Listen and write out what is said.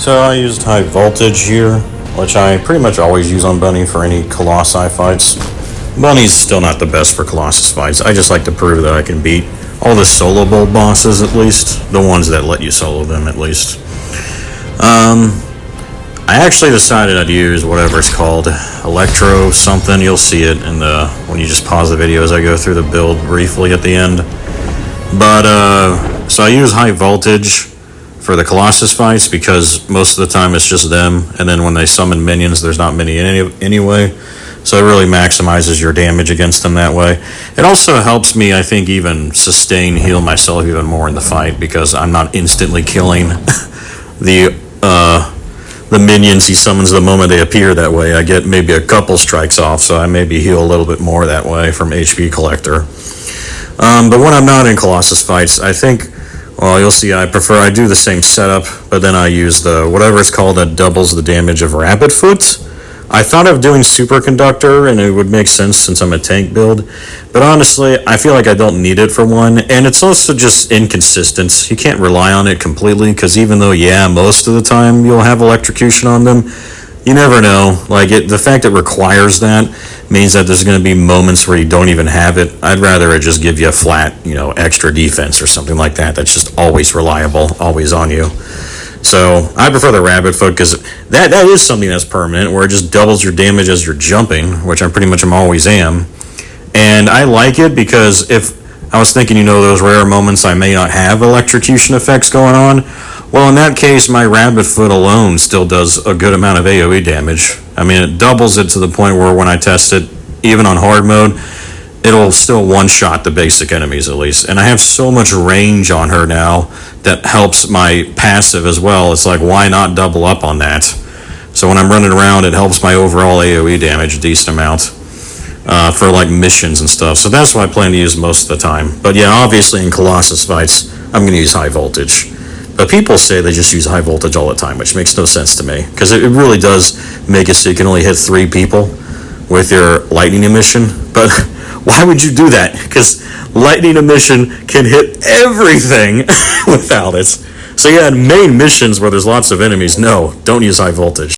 So I used high voltage here, which I pretty much always use on Bunny for any Colossi fights. Bunny's still not the best for Colossus fights. I just like to prove that I can beat all the solo bowl bosses, at least. The ones that let you solo them, at least. I actually decided I'd use whatever it's called, Electro something. You'll see it in when you just pause the video as I go through the build briefly at the end. But, so I use high voltage for the Colossus fights because most of the time it's just them, and then when they summon minions, there's not many anyway. So it really maximizes your damage against them that way. It also helps me, I think, even heal myself even more in the fight because I'm not instantly killing the minions he summons the moment they appear that way. I get maybe a couple strikes off, so I maybe heal a little bit more that way from HP Collector. But when I'm not in Colossus fights, I think, well, you'll see I do the same setup, but then I use the, whatever it's called, that doubles the damage of Rabbit Foot. I thought of doing Superconductor, and it would make sense since I'm a tank build, but honestly, I feel like I don't need it for one, and it's also just inconsistent. You can't rely on it completely, because even though, yeah, most of the time you'll have electrocution on them, you never know. Like, the fact it requires that means that there's going to be moments where you don't even have it. I'd rather it just give you a flat, extra defense or something like that that's just always reliable, always on you. So I prefer the Rabbit Foot because that is something that's permanent, where it just doubles your damage as you're jumping, which I pretty much always am. And I like it because if I was thinking, those rare moments I may not have electrocution effects going on, well, in that case, my Rabbit Foot alone still does a good amount of AoE damage. I mean, it doubles it to the point where when I test it, even on hard mode, it'll still one-shot the basic enemies at least. And I have so much range on her now that helps my passive as well. It's like, why not double up on that? So when I'm running around, it helps my overall AoE damage a decent amount for like missions and stuff. So that's what I plan to use most of the time. But yeah, obviously in Colossus fights, I'm going to use high voltage. But people say they just use high voltage all the time, which makes no sense to me. Because it really does make it so you can only hit 3 people with your lightning emission. But why would you do that? Because lightning emission can hit everything without it. So yeah, in main missions where there's lots of enemies, no, don't use high voltage.